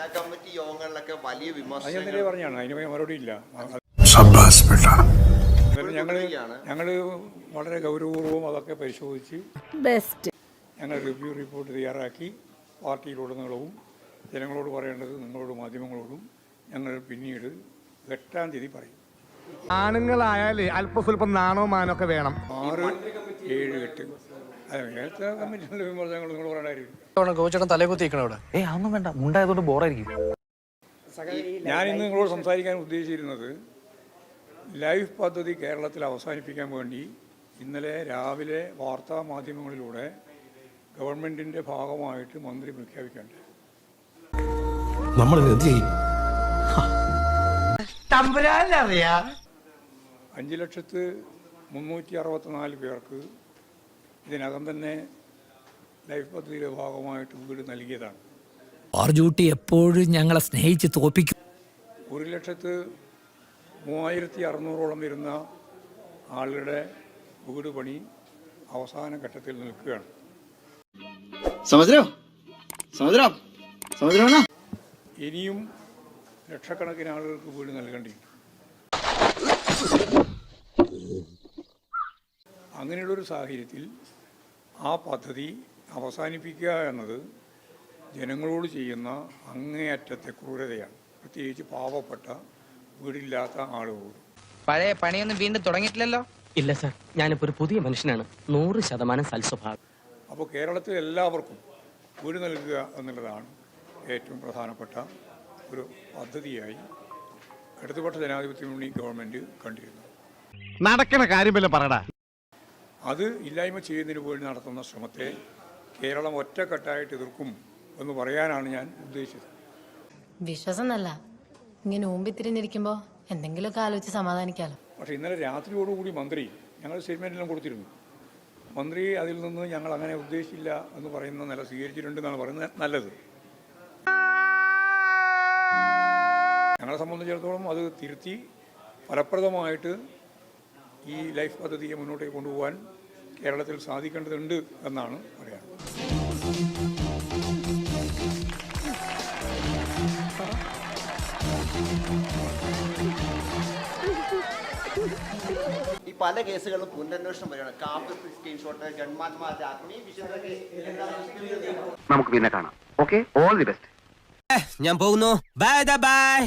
ജില്ലാ കമ്മിറ്റി യോഗങ്ങളിലൊക്കെ വലിയ അതിനെതിരെ പറഞ്ഞാണ്, അതിന് മറുപടി ഇല്ല. ഞങ്ങൾ വളരെ ഗൗരവപൂർവ്വം അതൊക്കെ പരിശോധിച്ച് ഞങ്ങൾ റിവ്യൂ റിപ്പോർട്ട് തയ്യാറാക്കി പാർട്ടിയിലുടനീളവും ജനങ്ങളോട് പറയേണ്ടത് നിങ്ങളോട് മാധ്യമങ്ങളോടും ഞങ്ങൾ പിന്നീട് 8-ാം തീയതി പറയും. ആണുങ്ങളായാലേ അല്പം സ്വല്പം നാണോ മാനോ ഒക്കെ വേണം. 6, 7, 8 നേരത്തെ കമ്മിറ്റിയുടെ വിമർശനങ്ങൾ നിങ്ങൾ പറയണ്ടായിരിക്കും. അതൊന്നും വേണ്ട, മുണ്ടായതുകൊണ്ട് ബോറായിരിക്കും. ഞാൻ ഇന്ന് നിങ്ങളോട് സംസാരിക്കാൻ ഉദ്ദേശിച്ചിരുന്നത് ലൈഫ് പദ്ധതി കേരളത്തിൽ അവസാനിപ്പിക്കാൻ വേണ്ടി ഇന്നലെ രാവിലെ വാർത്താ മാധ്യമങ്ങളിലൂടെ ഗവൺമെൻറ്റിൻ്റെ ഭാഗമായിട്ട് മന്ത്രി പ്രഖ്യാപിക്കേണ്ടത്. നമ്മൾ എന്ത് ചെയ്യും? 5,364,000 പേർക്ക് ഇതിനകം തന്നെ ലൈഫ് പദ്ധതിയുടെ ഭാഗമായിട്ട് വീട് നൽകിയതാണ്. ഡ്യൂട്ടി എപ്പോഴും ഞങ്ങളെ സ്നേഹിച്ച് തോപ്പിക്കും. 1,03,600 വരുന്ന ആളുടെ വീട് പണി അവസാന ഘട്ടത്തിൽ നിൽക്കുകയാണ്. ഇനിയും ലക്ഷക്കണക്കിന് ആളുകൾക്ക് വീട് നൽകേണ്ടിയിട്ടുണ്ട്. അങ്ങനെയുള്ളൊരു സാഹചര്യത്തിൽ ആ പദ്ധതി അവസാനിപ്പിക്കുക എന്നത് ജനങ്ങളോട് ചെയ്യുന്ന അങ്ങേയറ്റത്തെ ക്രൂരതയാണ്, പ്രത്യേകിച്ച് പാവപ്പെട്ട വീടില്ലാത്ത ആളുകളോട്. പഴയ പണിയൊന്നും വീണ്ടും തുടങ്ങിയിട്ടില്ലല്ലോ? ഇല്ല സർ, ഞാനിപ്പോൾ ഒരു പുതിയ മനുഷ്യനാണ്. 100% സൽസ്വഭാവം. അപ്പോൾ കേരളത്തിൽ എല്ലാവർക്കും വീട് നൽകുക എന്നുള്ളതാണ് ഏറ്റവും പ്രധാനപ്പെട്ട ഒരു പദ്ധതിയായി ഇടതുപക്ഷ ജനാധിപത്യ മുന്നണി ഗവൺമെൻറ് കണ്ടിരുന്നു. നടക്കണ കാര്യം വല്ല പറടാ. അത് ഇല്ലായ്മ ചെയ്യുന്നതിന് വേണ്ടി നടത്തുന്ന ശ്രമത്തെ കേരളം ഒറ്റക്കെട്ടായിട്ട് എതിർക്കും എന്ന് പറയാനാണ് ഞാൻ ഉദ്ദേശിച്ചത്. വിശ്വാസം നല്ല ഇങ്ങനെ ഊമ്പിത്തിരിഞ്ഞിരിക്കുമ്പോൾ എന്തെങ്കിലുമൊക്കെ ആലോചിച്ച് സമാധാനിക്കാമല്ലോ. പക്ഷേ ഇന്നലെ രാത്രിയോടുകൂടി മന്ത്രി ഞങ്ങൾ സ്റ്റേറ്റ്മെൻറ്റെല്ലാം കൊടുത്തിരുന്നു. മന്ത്രി അതിൽ നിന്ന് ഞങ്ങൾ അങ്ങനെ ഉദ്ദേശിച്ചില്ല എന്ന് പറയുന്ന നില സ്വീകരിച്ചിട്ടുണ്ടെന്നാണ് പറയുന്നത്. നല്ലത്. ഞങ്ങളെ സംബന്ധിച്ചിടത്തോളം അത് തിരുത്തി ഫലപ്രദമായിട്ട് ഈ ലൈഫ് പദ്ധതിയെ മുന്നോട്ടേക്ക് കൊണ്ടുപോകാൻ കേരളത്തിൽ സാധിക്കേണ്ടതുണ്ട് എന്നാണ് പറയാനുള്ളത്. ഈ പല കേസുകളും പുനരന്വേഷണം വരികയാണ്. കാപ്പി സ്ക്രീൻഷോട്ട്, ഗൺമാന്മാരുടെ ആക്രമണം, ഈ വിഷയങ്ങളൊക്കെ നമുക്ക് പിന്നെ കാണാം. Okay, all the best. ഞാൻ പോകുന്നു. Bye bye.